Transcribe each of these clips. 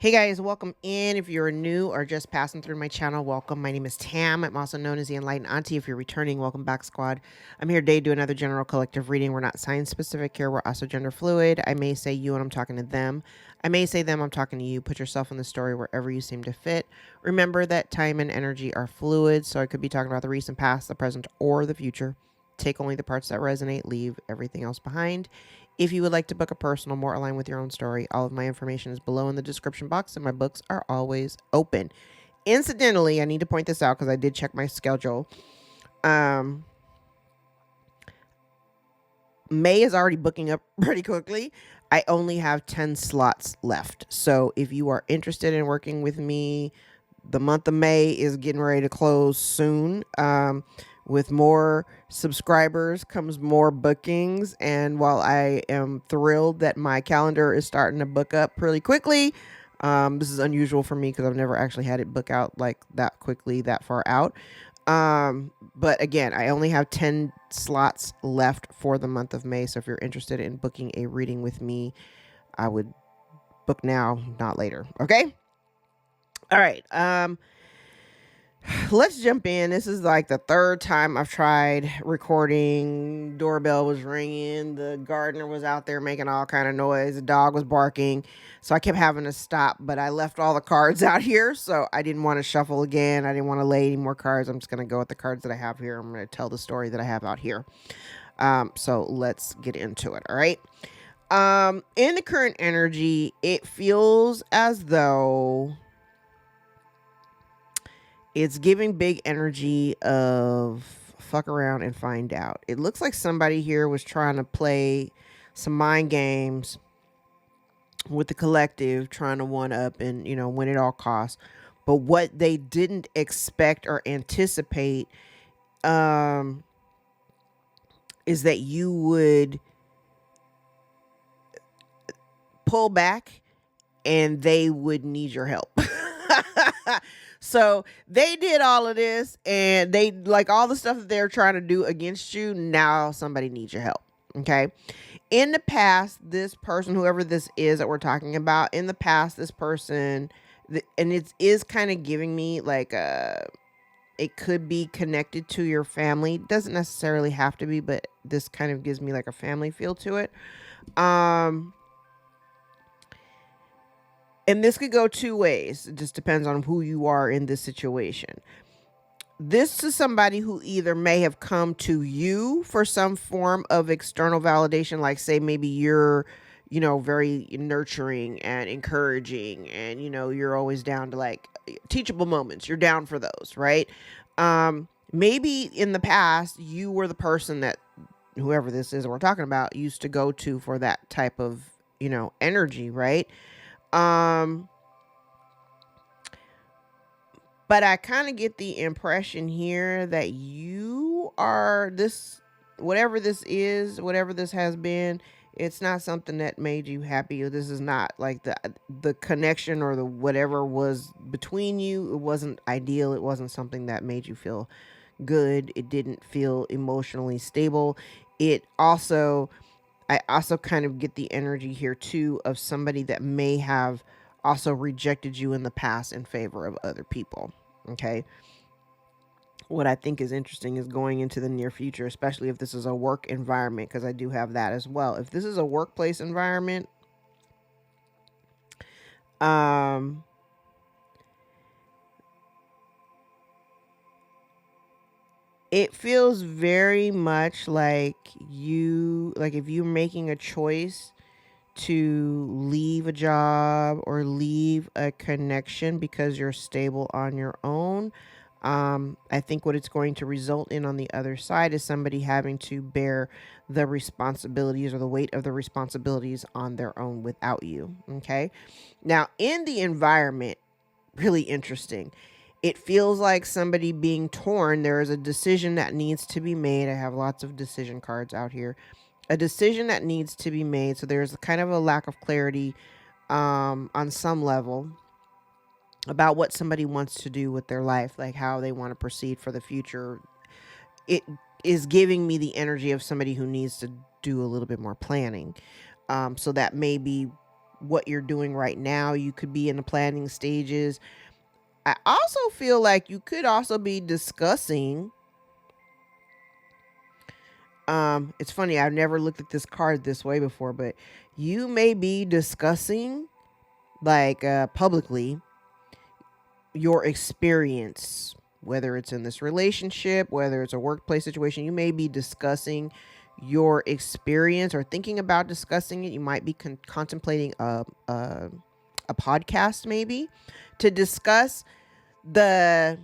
Hey guys, welcome in. If you're new or just passing through my channel, welcome. My name is Tam. I'm also known as the Enlightened Auntie. If you're returning, welcome back, squad. I'm here today to do another general collective reading. We're not sign specific here. We're also gender fluid. I may say you and I'm talking to them. I may say them, I'm talking to you. Put yourself in the story wherever you seem to fit. Remember that time and energy are fluid, so I could be talking about the recent past, the present, or the future. Take only the parts that resonate, leave everything else behind. If you would like to book a personal more aligned with your own story, all of my information is below in the description box, and my books are always open. Incidentally, I need to point this out because I did check my schedule. May is already booking up pretty quickly. I only have 10 slots left. So if you are interested in working with me, the month of May is getting ready to close soon. With more subscribers comes more bookings. And while I am thrilled that my calendar is starting to book up really quickly, this is unusual for me because I've never actually had it book out like that quickly, that far out. But again, I only have 10 slots left for the month of May. So if you're interested in booking a reading with me, I would book now, not later. Okay. All right. Let's jump in. This is like the third time I've tried recording. Doorbell was ringing. The gardener was out there making all kind of noise. The dog was barking. So I kept having to stop, but I left all the cards out here. So I didn't want to shuffle again. I didn't want to lay any more cards. I'm just going to go with the cards that I have here. I'm going to tell the story that I have out here. So let's get into it. All right. In the current energy, it feels as though it's giving big energy of fuck around and find out. It looks like somebody here was trying to play some mind games with the collective, trying to one up and, win at all costs. But what they didn't expect or anticipate is that you would pull back and they would need your help. So they did all of this and they like all the stuff that they're trying to do against you. Now somebody needs your help. Okay. In the past, this person, whoever this is that we're talking about, in the past, this person, and it is kind of giving me like it could be connected to your family. It doesn't necessarily have to be, but this kind of gives me like a family feel to it. And this could go two ways. It just depends on who you are in this situation. This is somebody who either may have come to you for some form of external validation, like say maybe you're, very nurturing and encouraging and, you're always down to like teachable moments. You're down for those, right? Maybe in the past you were the person that whoever this is that we're talking about used to go to for that type of, energy, right? But I kind of get the impression here that you are this, whatever this is, whatever this has been, it's not something that made you happy. This is not like the connection or the whatever was between you. It wasn't ideal. It wasn't something that made you feel good. It didn't feel emotionally stable. I also kind of get the energy here too of somebody that may have also rejected you in the past in favor of other people. Okay. What I think is interesting is going into the near future, especially if this is a work environment, because I do have that as well. If this is a workplace environment, it feels very much like if you're making a choice to leave a job or leave a connection because you're stable on your own. I think what it's going to result in on the other side is somebody having to bear the responsibilities or the weight of the responsibilities on their own without you. Okay. Now, in the environment, really interesting. It feels like somebody being torn. There is a decision that needs to be made. I have lots of decision cards out here. A decision that needs to be made. So there's kind of a lack of clarity on some level about what somebody wants to do with their life, like how they want to proceed for the future. It is giving me the energy of somebody who needs to do a little bit more planning. So that may be what you're doing right now. You could be in the planning stages. I also feel like you could also be discussing. It's funny, I've never looked at this card this way before, but you may be discussing, like, publicly, your experience, whether it's in this relationship, whether it's a workplace situation. You may be discussing your experience or thinking about discussing it. You might be contemplating a podcast, maybe, to discuss the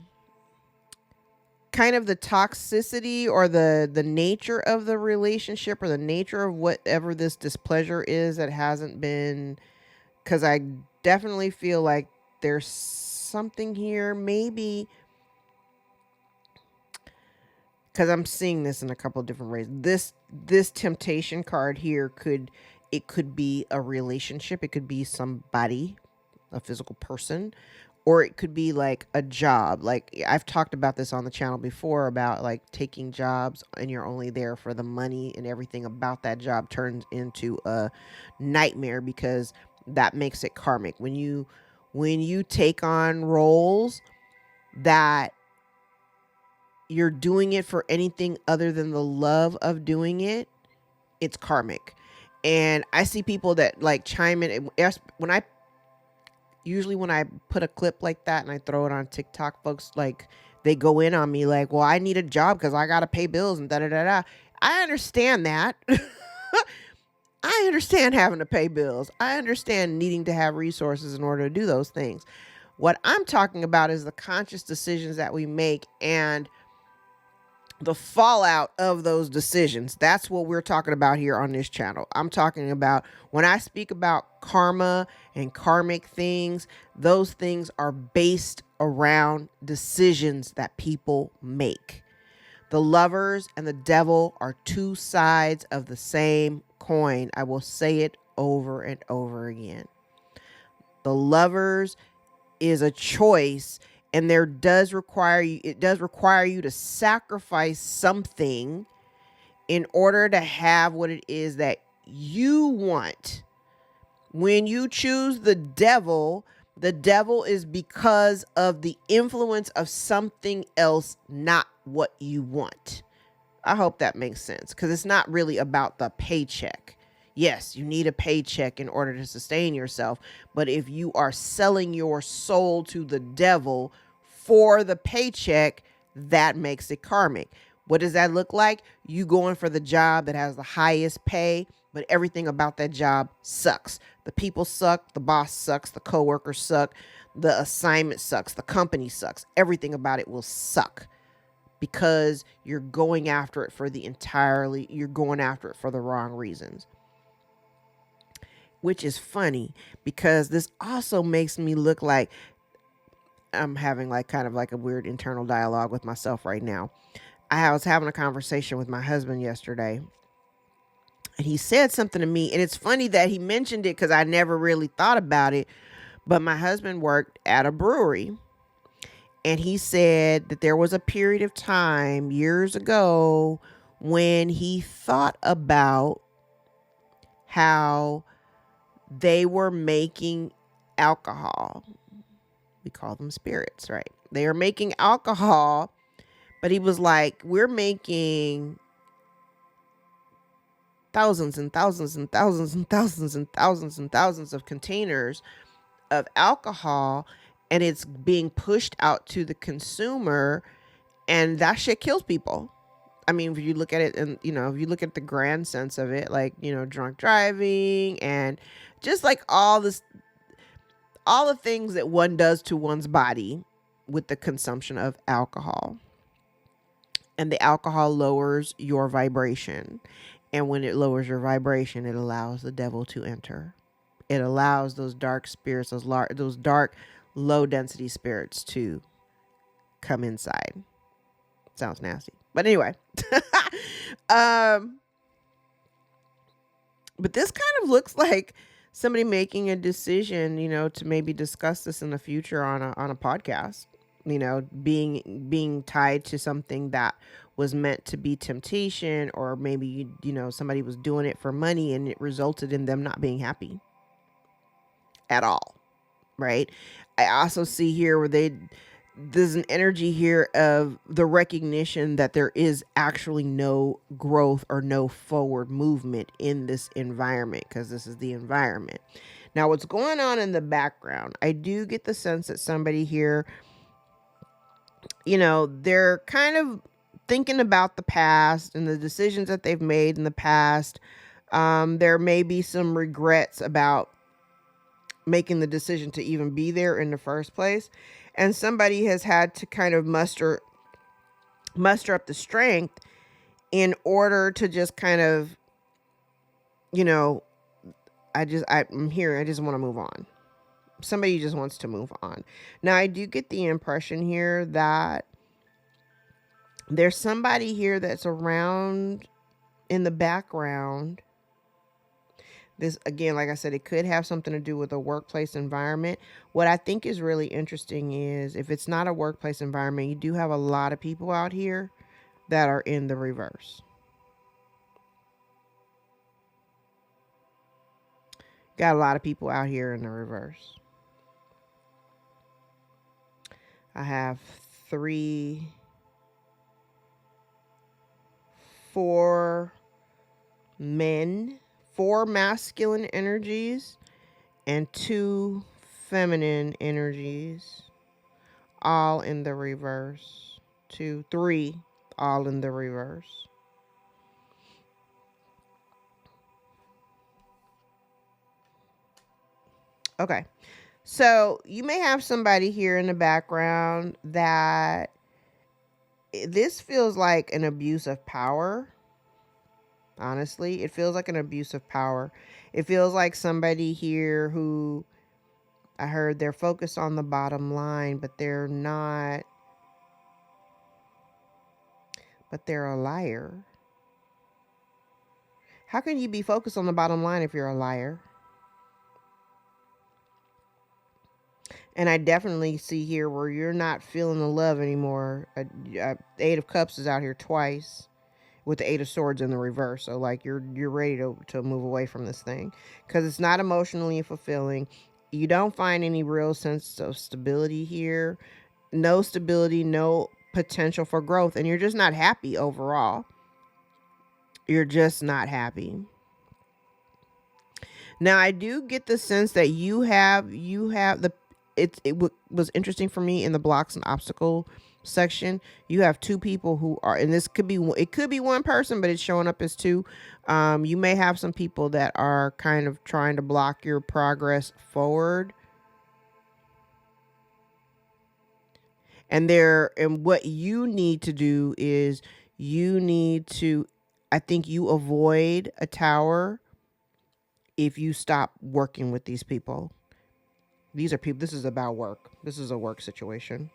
kind of the toxicity or the nature of the relationship, or the nature of whatever this displeasure is that hasn't been, because I definitely feel like there's something here, maybe, because I'm seeing this in a couple of different ways. This temptation card here could be a relationship, it could be somebody, a physical person, or it could be like a job. Like, I've talked about this on the channel before, about like taking jobs and you're only there for the money, and everything about that job turns into a nightmare because that makes it karmic. When you take on roles that you're doing it for anything other than the love of doing it, it's karmic. And I see people that like chime in when I usually when I put a clip like that and I throw it on TikTok, folks, like, they go in on me like, well, I need a job because I got to pay bills and da da da da. I understand that. I understand having to pay bills. I understand needing to have resources in order to do those things. What I'm talking about is the conscious decisions that we make and the fallout of those decisions. That's what we're talking about here on this channel. I'm talking about, when I speak about karma and karmic things, those things are based around decisions that people make. The Lovers and the Devil are two sides of the same coin. I will say it over and over again. The Lovers is a choice, and it does require you to sacrifice something in order to have what it is that you want. When you choose the devil is because of the influence of something else, not what you want. I hope that makes sense, because it's not really about the paycheck. Yes, you need a paycheck in order to sustain yourself. But if you are selling your soul to the devil for the paycheck, that makes it karmic. What does that look like? You going for the job that has the highest pay, but everything about that job sucks. The people suck, the boss sucks, the coworkers suck, the assignment sucks, the company sucks. Everything about it will suck, because you're going after it for you're going after it for the wrong reasons. Which is funny, because this also makes me look like I'm having like kind of like a weird internal dialogue with myself right now. I was having a conversation with my husband yesterday, and he said something to me, and it's funny that he mentioned it because I never really thought about it. But my husband worked at a brewery, and he said that there was a period of time years ago when he thought about how they were making alcohol. We call them spirits, right? They are making alcohol, but he was like, we're making thousands and thousands and thousands and thousands and thousands and thousands of containers of alcohol, and it's being pushed out to the consumer, and that shit kills people. I mean, if you look at it, and if you look at the grand sense of it, like, drunk driving and just like all the things that one does to one's body with the consumption of alcohol. And the alcohol lowers your vibration. And when it lowers your vibration, it allows the devil to enter. It allows those dark spirits, those dark, low density spirits to come inside. Sounds nasty. But anyway. But this kind of looks like somebody making a decision, to maybe discuss this in the future on a podcast, being tied to something that was meant to be temptation, or maybe, somebody was doing it for money and it resulted in them not being happy. at all, right? I also see here where there's an energy here of the recognition that there is actually no growth or no forward movement in this environment, because this is the environment. Now, what's going on in the background, I do get the sense that somebody here, they're kind of thinking about the past and the decisions that they've made in the past. There may be some regrets about making the decision to even be there in the first place. And somebody has had to kind of muster up the strength in order to just kind of, I'm here. I just want to move on. Somebody just wants to move on. Now, I do get the impression here that there's somebody here that's around in the background. This, again, like I said, it could have something to do with a workplace environment. What I think is really interesting is if it's not a workplace environment, you do have a lot of people out here that are in the reverse. Got a lot of people out here in the reverse. I have 4 men, 4 masculine energies, and 2 feminine energies, all in the reverse. 2, 3, all in the reverse. Okay. So you may have somebody here in the background that this feels like an abuse of power. Honestly, it feels like an abuse of power. It feels like somebody here who, I heard, they're focused on the bottom line, but they're not, but they're a liar. How can you be focused on the bottom line if you're a liar? And I definitely see here where you're not feeling the love anymore. 8 of Cups is out here twice with the 8 of Swords in the reverse. So like you're ready to move away from this thing because it's not emotionally fulfilling. You don't find any real sense of stability here. No stability, no potential for growth. And you're just not happy overall. You're just not happy. Now, I do get the sense that you have the, was interesting for me in the blocks and obstacle section. You have 2 people who are, and it could be 1 person, but it's showing up as 2. You may have some people that are kind of trying to block your progress forward. And what you need to do is I think you avoid a tower if you stop working with these people. These are people, this is about work. This is a work situation.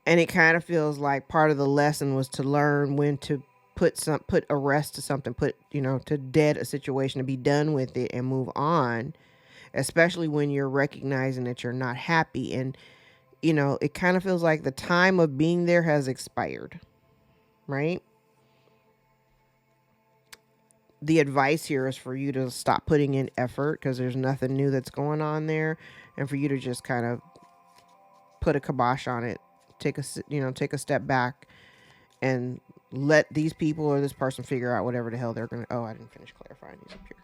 And it kind of feels like part of the lesson was to learn when to put a rest to something, to dead a situation, to be done with it and move on, especially when you're recognizing that you're not happy. And, it kind of feels like the time of being there has expired, right? The advice here is for you to stop putting in effort because there's nothing new that's going on there, and for you to just kind of put a kibosh on it, take a step back and let these people or this person figure out whatever the hell they're going to. Oh, I didn't finish clarifying these up here.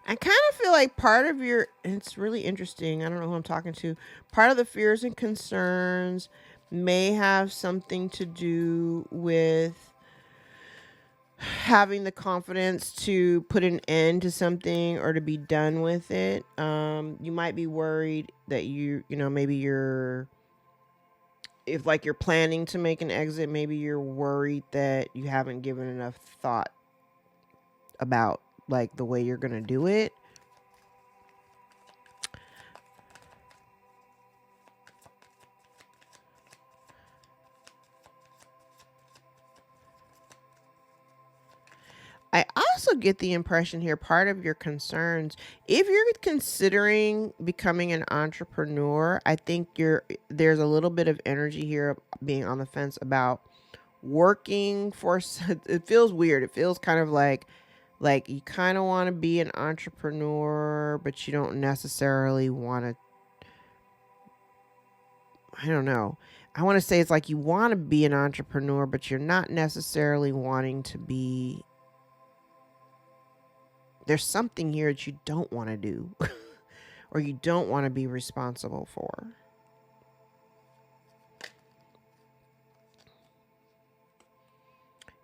I kind of feel like part of it's really interesting. I don't know who I'm talking to. Part of the fears and concerns may have something to do with having the confidence to put an end to something or to be done with it. You might be worried that maybe if like you're planning to make an exit, maybe you're worried that you haven't given enough thought about like the way you're going to do it. also get the impression here, part of your concerns, if you're considering becoming an entrepreneur, I think there's a little bit of energy here of being on the fence about working for, it feels weird. It feels kind of like you kind of want to be an entrepreneur, but you don't necessarily want to, I don't know. I want to say it's like you want to be an entrepreneur, but you're not necessarily wanting to be. There's something here that you don't want to do or you don't want to be responsible for.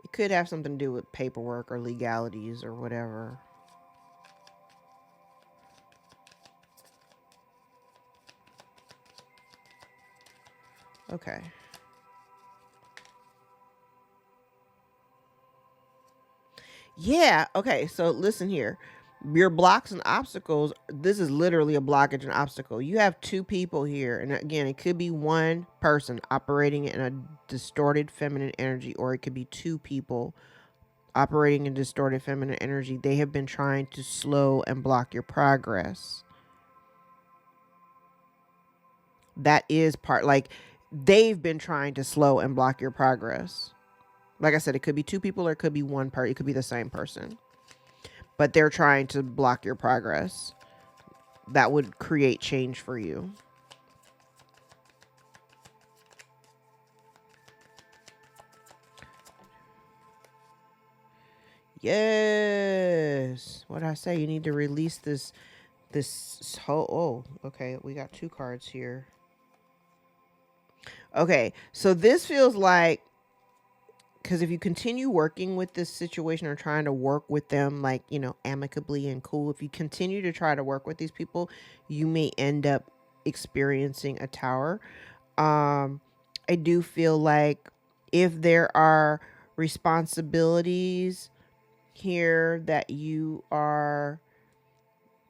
It could have something to do with paperwork or legalities or whatever. Okay. Yeah. Okay. So listen here. Your blocks and obstacles, this is literally a blockage and obstacle. You have two people here. And again, it could be one person operating in a distorted feminine energy, or it could be two people operating in distorted feminine energy. They have been trying to slow and block your progress. That is part, like, they've been trying to slow and block your progress. Like I said, it could be two people or it could be one person. It could be the same person. But they're trying to block your progress. That would create change for you. Yes. What did I say? You need to release this whole, oh, okay. We got two cards here. Okay. So this feels like, because if you continue working with this situation or trying to work with them, like, you know, amicably and cool, if you continue to try to work with these people, you may end up experiencing a tower. I do feel like if there are responsibilities here that you are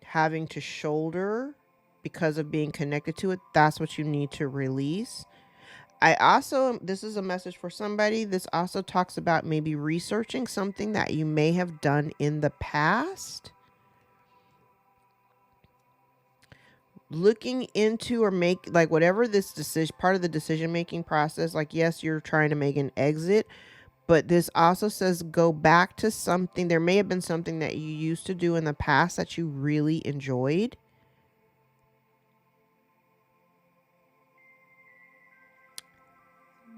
having to shoulder because of being connected to it, that's what you need to release. I also, this is a message for somebody. This also talks about maybe researching something that you may have done in the past. Looking into or make, like, whatever this decision, part of the decision making process, like, yes, you're trying to make an exit, but this also says go back to something. There may have been something that you used to do in the past that you really enjoyed.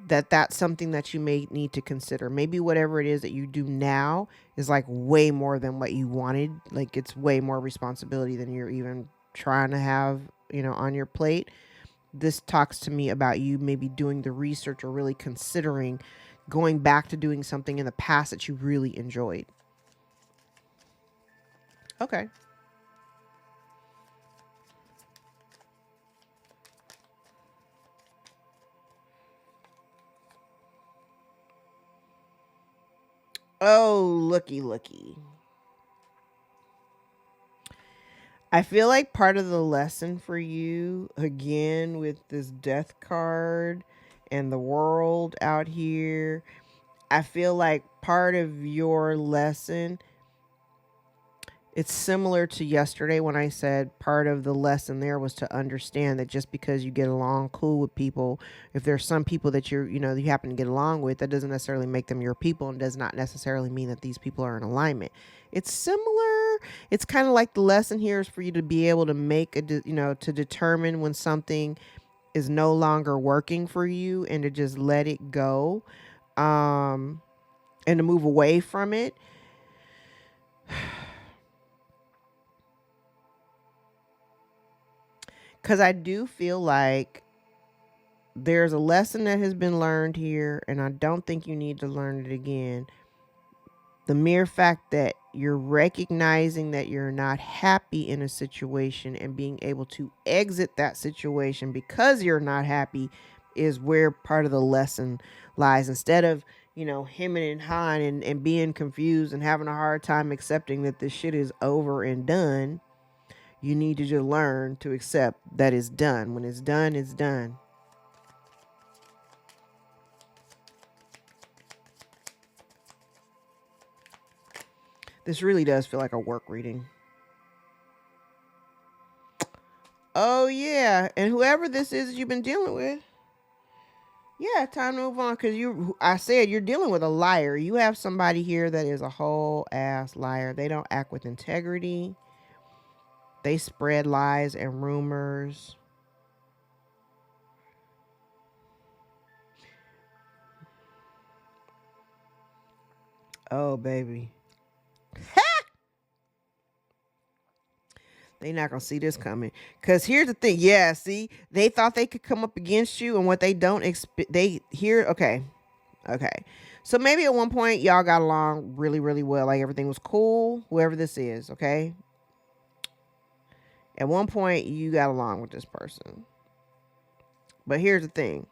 That's something that you may need to consider. Maybe whatever it is that you do now is like way more than what you wanted. Like, it's way more responsibility than you're even trying to have, you know, on your plate. This talks to me about you maybe doing the research or really considering going back to doing something in the past that you really enjoyed. Okay. Oh, looky. I feel like part of the lesson for you, again, with this death card and the world out here, I feel like part of your lesson, it's similar to yesterday when I said part of the lesson there was to understand that just because you get along cool with people, if there's some people that you happen to get along with, that doesn't necessarily make them your people and does not necessarily mean that these people are in alignment. It's similar. It's kind of like the lesson here is for you to be able to make to determine when something is no longer working for you and to just let it go, and to move away from it. Because I do feel like there's a lesson that has been learned here, and I don't think you need to learn it again. The mere fact that you're recognizing that you're not happy in a situation and being able to exit that situation because you're not happy is where part of the lesson lies. Instead of, hemming and hawing and being confused and having a hard time accepting that this shit is over and done, you need to just learn to accept that it's done. When it's done, it's done. This really does feel like a work reading. Oh, yeah. And whoever this is that you've been dealing with, yeah, time to move on. Because I said you're dealing with a liar. You have somebody here that is a whole ass liar. They don't act with integrity. They spread lies and rumors. Oh, baby. They not gonna see this coming. Cause here's the thing. Yeah, see, they thought they could come up against you, and what they don't expect, they hear. Okay. So maybe at one point y'all got along really, really well. Like everything was cool. Whoever this is, okay. At one point you got along with this person. But here's the thing.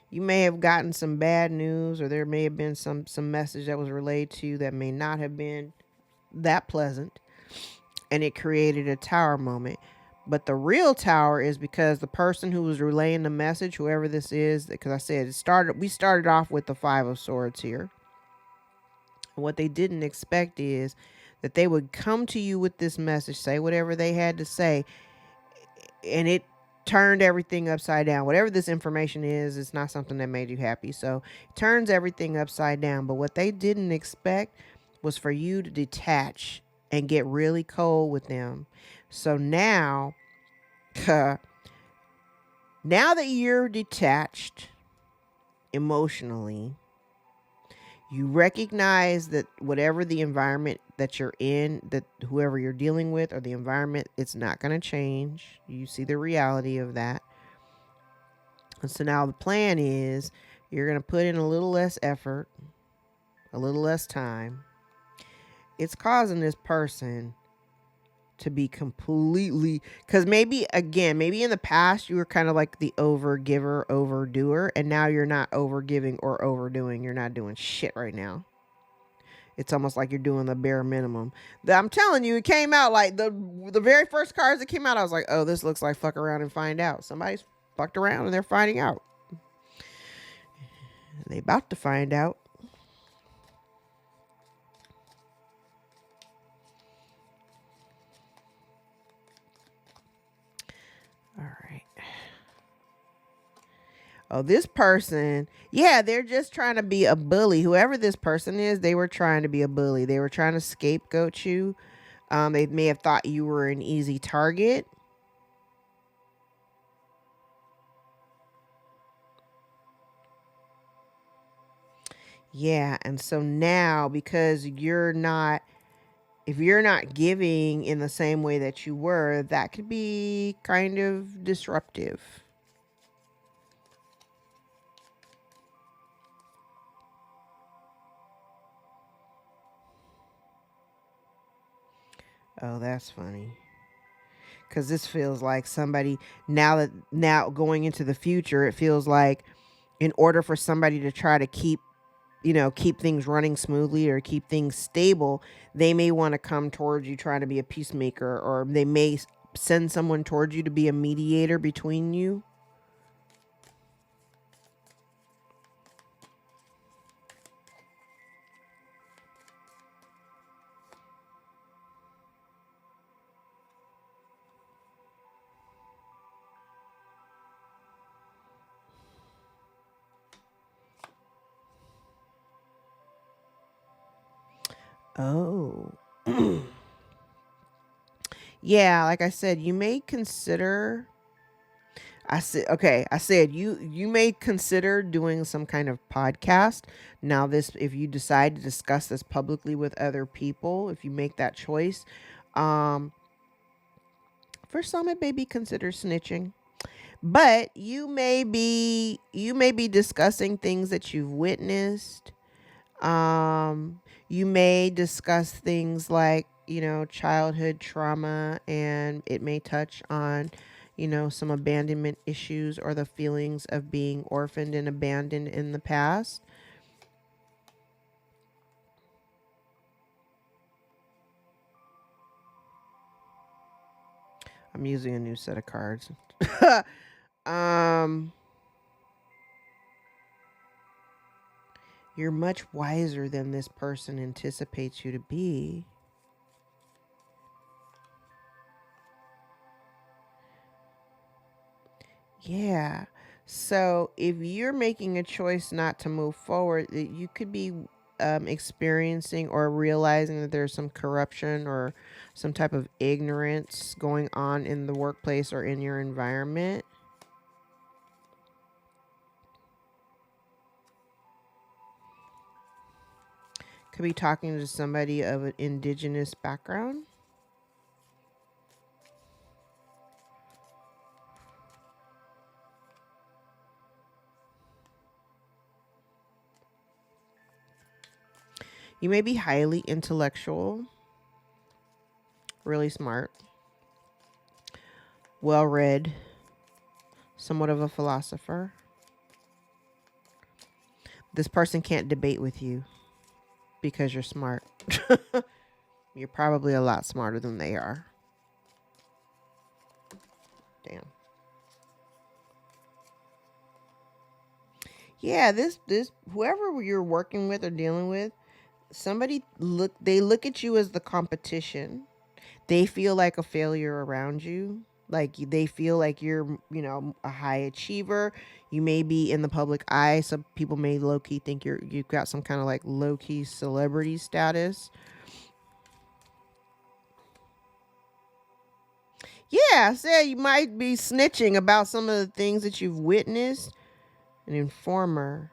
You may have gotten some bad news, or there may have been some message that was relayed to you that may not have been that pleasant, and it created a tower moment. But the real tower is because the person who was relaying the message, whoever this is, because I said we started off with the Five of Swords here. And what they didn't expect is that they would come to you with this message, say whatever they had to say, and it turned everything upside down. Whatever this information is, it's not something that made you happy. So it turns everything upside down. But what they didn't expect was for you to detach and get really cold with them. So now, now that you're detached emotionally, you recognize that whatever the environment that you're in, that whoever you're dealing with or the environment, it's not going to change. You see the reality of that. And so now the plan is you're going to put in a little less effort, a little less time. It's causing this person to be completely, because maybe in the past you were kind of like the over giver, overdoer, and now you're not over giving or overdoing. You're not doing shit right now. It's almost like you're doing the bare minimum. I'm telling you, it came out like the very first cards that came out, I was like, oh, this looks like fuck around and find out. Somebody's fucked around and they're finding out. They about to find out. All right. Oh, this person, yeah, they're just trying to be a bully. Whoever this person is, they were trying to be a bully. They were trying to scapegoat you. They may have thought you were an easy target. Yeah, and so now because if you're not giving in the same way that you were, that could be kind of disruptive. Oh, that's funny. Because this feels like somebody, now going into the future, it feels like in order for somebody to try to keep things running smoothly or keep things stable, they may want to come towards you trying to be a peacemaker, or they may send someone towards you to be a mediator between you. Oh. Yeah, like I said, you may consider I said you may consider doing some kind of podcast. Now this, if you decide to discuss this publicly with other people, if you make that choice, um for some it may be considered snitching. But you may be discussing things that you've witnessed. You may discuss things like, childhood trauma, and it may touch on, some abandonment issues or the feelings of being orphaned and abandoned in the past. I'm using a new set of cards. um You're much wiser than this person anticipates you to be. Yeah. So if you're making a choice not to move forward, you could be experiencing or realizing that there's some corruption or some type of ignorance going on in the workplace or in your environment. Could be talking to somebody of an indigenous background. You may be highly intellectual, really smart, well read, somewhat of a philosopher. This person can't debate with you because you're smart. You're probably a lot smarter than they are. Damn. Yeah, this whoever you're working with or dealing with, they look at you as the competition. They feel like a failure around you. Like they feel like you're, a high achiever. You may be in the public eye. Some people may low key think you've got some kind of like low key celebrity status. Yeah, I said you might be snitching about some of the things that you've witnessed. An informer,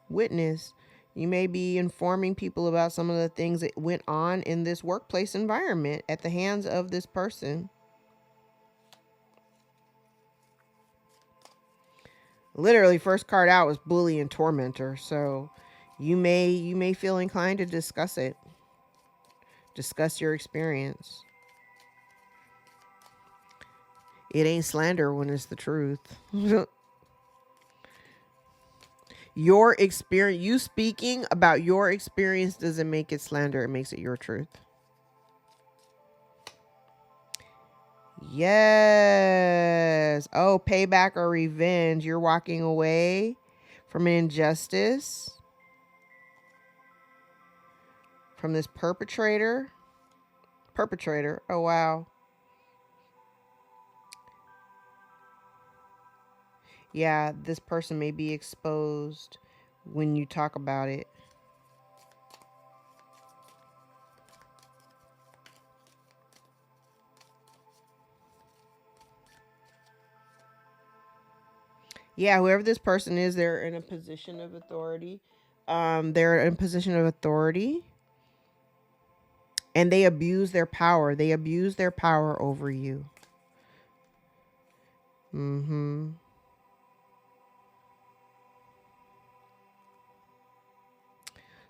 witness. You may be informing people about some of the things that went on in this workplace environment at the hands of this person. Literally, first card out was bully and tormentor. So you may feel inclined to discuss it. Discuss your experience. It ain't slander when it's the truth. Your experience, you speaking about your experience doesn't make it slander. It makes it your truth. Yes. Oh, payback or revenge. You're walking away from an injustice, from this perpetrator. Oh, wow. Yeah, this person may be exposed when you talk about it. Yeah, whoever this person is, they're in a position of authority. They're in a position of authority and they abuse their power. They abuse their power over you. Mm-hmm.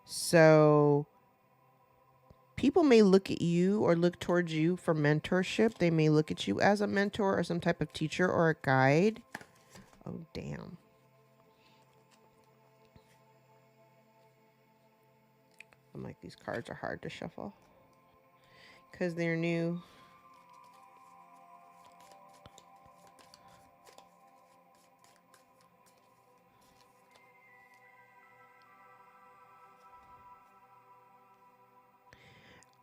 So people may look at you or look towards you for mentorship. They may look at you as a mentor or some type of teacher or a guide. Oh, damn. I'm like, these cards are hard to shuffle because they're new.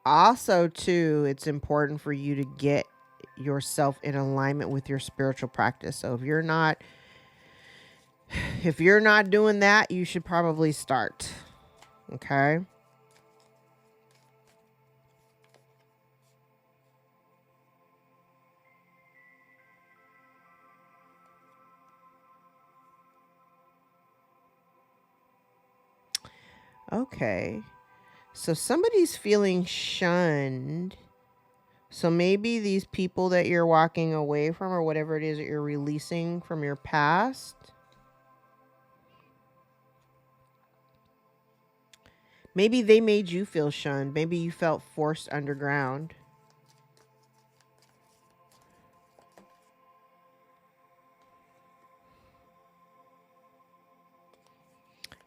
Also, too, it's important for you to get yourself in alignment with your spiritual practice. So if you're not doing that, you should probably start. Okay? Okay. So somebody's feeling shunned. So maybe these people that you're walking away from or whatever it is that you're releasing from your past, maybe they made you feel shunned. Maybe you felt forced underground.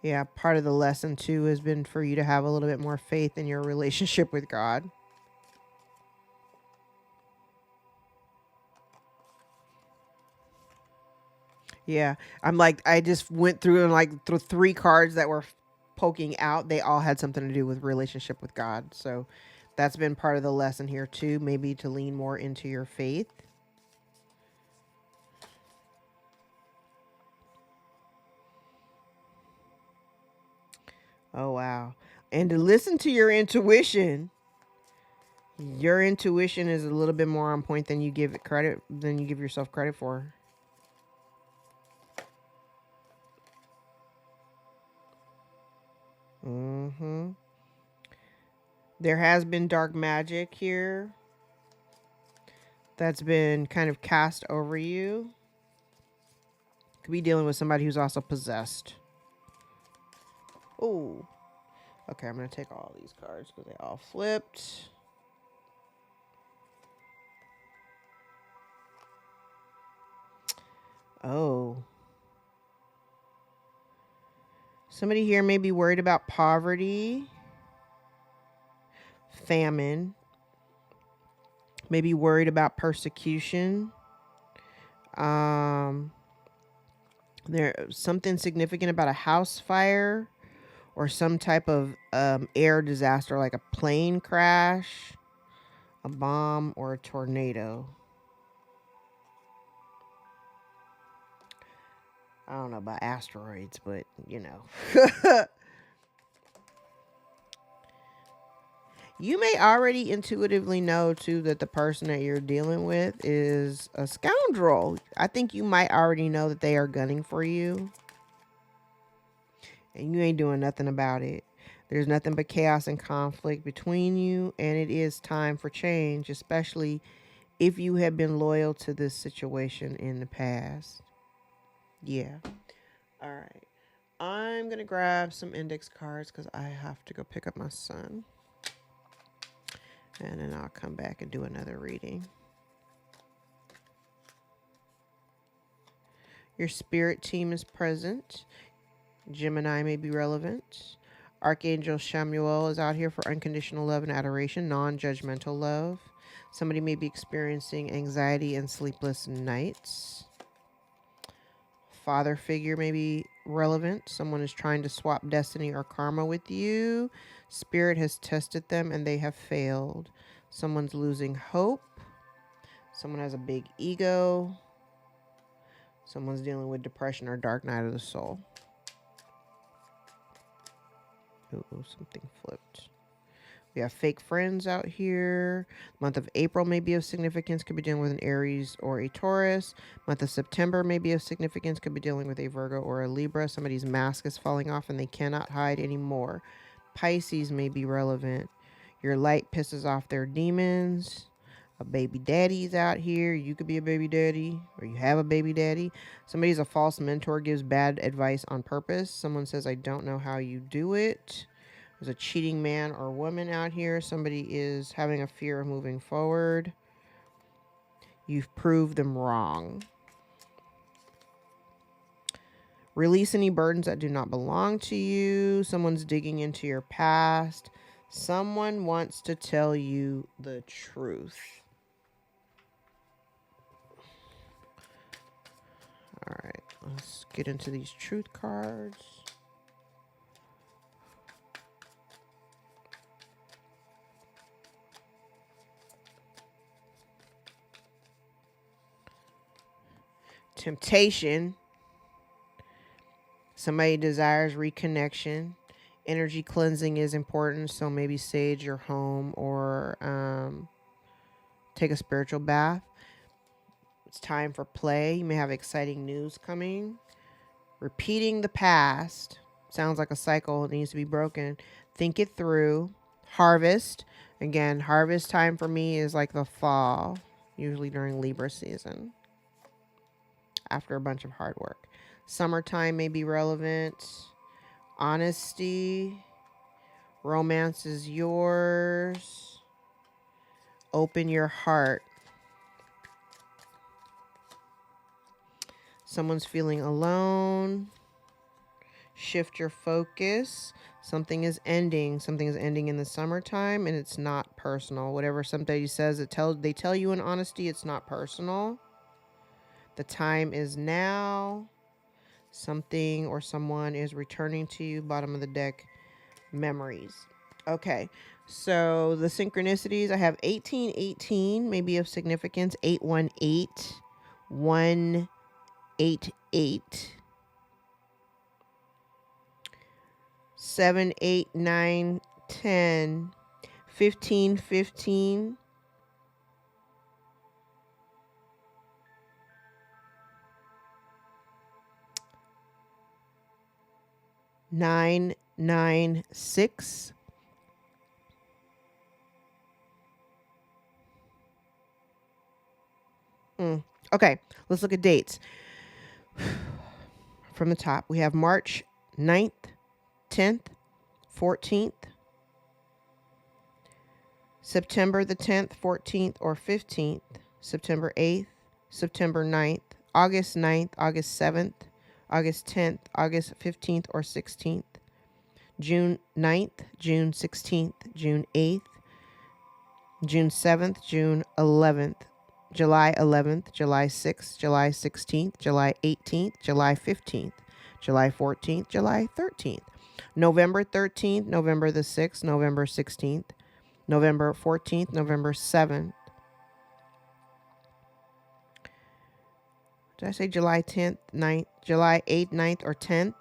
Yeah, part of the lesson too has been for you to have a little bit more faith in your relationship with God. Yeah, I'm like, I just went through and like through 3 cards that were poking out, they all had something to do with relationship with God. So that's been part of the lesson here too, maybe to lean more into your faith. Oh, wow. And to listen to your intuition. Your intuition is a little bit more on point than you give it credit, than you give yourself credit for. There has been dark magic here that's been kind of cast over you. Could be dealing with somebody who's also possessed. Oh, okay. I'm going to take all these cards because they all flipped. Oh. Somebody here may be worried about poverty, famine, maybe worried about persecution. There's something significant about a house fire or some type of air disaster like a plane crash, a bomb, or a tornado. I don't know about asteroids, but you know. You may already intuitively know, too, that the person that you're dealing with is a scoundrel. I think you might already know that they are gunning for you. And you ain't doing nothing about it. There's nothing but chaos and conflict between you. And it is time for change, especially if you have been loyal to this situation in the past. Yeah. All right. I'm going to grab some index cards because I have to go pick up my son. And then I'll come back and do another reading. Your spirit team is present. Gemini may be relevant. Archangel Samuel is out here for unconditional love and adoration, non-judgmental love. Somebody may be experiencing anxiety and sleepless nights. Father figure may be relevant. Someone is trying to swap destiny or karma with you. Spirit has tested them and they have failed. Someone's losing hope. Someone has a big ego. Someone's dealing with depression or dark night of the soul. Ooh, something flipped. We have fake friends out here. Month of April may be of significance. Could be dealing with an Aries or a Taurus. Month of September may be of significance. Could be dealing with a Virgo or a Libra. Somebody's mask is falling off and they cannot hide anymore. Pisces may be relevant. Your light pisses off their demons. A baby daddy's out here. You could be a baby daddy or you have a baby daddy. Somebody's a false mentor, gives bad advice on purpose. Someone says, I don't know how you do it. There's a cheating man or woman out here. Somebody is having a fear of moving forward. You've proved them wrong. Release any burdens that do not belong to you. Someone's digging into your past. Someone wants to tell you the truth. All right, let's get into these truth cards. Temptation. Somebody desires reconnection. Energy cleansing is important, so maybe sage your home or take a spiritual bath. It's time for play. You may have exciting news coming. Repeating the past. Sounds like a cycle. It needs to be broken. Think it through. Harvest. Again, harvest time for me is like the fall, usually during Libra season, after a bunch of hard work. Summertime may be relevant. Honesty. Romance is yours. Open your heart. Someone's feeling alone. Shift your focus. Something is ending. Something is ending in the summertime and it's not personal. Whatever somebody says, they tell you in honesty, it's not personal. The time is now. Something or someone is returning to you. Bottom of the deck. memories. Okay. So the synchronicities, I have 1818, maybe of significance, 818, 188, 7, 8, 9, 10, 15, 15, 9, 9, 6. Okay, let's look at dates. From the top, we have March 9th, 10th, 14th, September the 10th, 14th, or 15th, September 8th, September 9th, August 9th, August 7th, August 10th, August 15th or 16th, June 9th, June 16th, June 8th, June 7th, June 11th, July 11th, July 6th, July 16th, July 18th, July 15th, July 14th, July 13th, November 13th, November the 6th, November 16th, November 14th, November 7th. Did I say July 10th, 9th, July 8th, 9th, or 10th?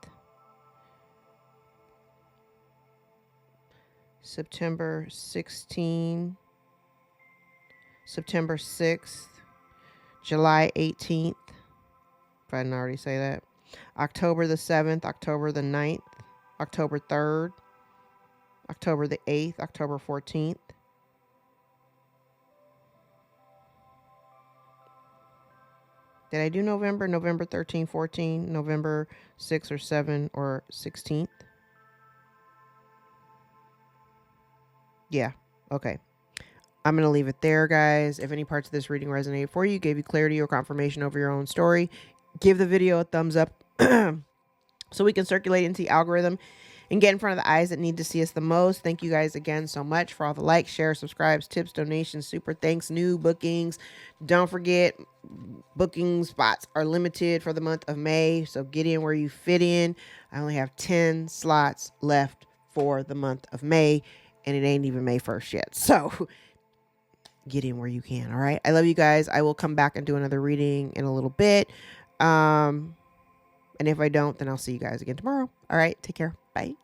September 16th, September 6th, July 18th, if I didn't already say that, October the 7th, October the 9th, October 3rd, October the 8th, October 14th. Did I do November? November 13, 14, November 6 or 7 or 16th? Yeah, okay. I'm going to leave it there, guys. If any parts of this reading resonated for you, gave you clarity or confirmation over your own story, give the video a thumbs up so we can circulate into the algorithm and get in front of the eyes that need to see us the most. Thank you guys again so much for all the likes, shares, subscribes, tips, donations, super thanks, new bookings. Don't forget, booking spots are limited for the month of May, so get in where you fit in. I only have 10 slots left for the month of May, and it ain't even May 1st yet. So get in where you can. All right. I love you guys. I will come back and do another reading in a little bit. And if I don't, then I'll see you guys again tomorrow. All right. Take care. Bye.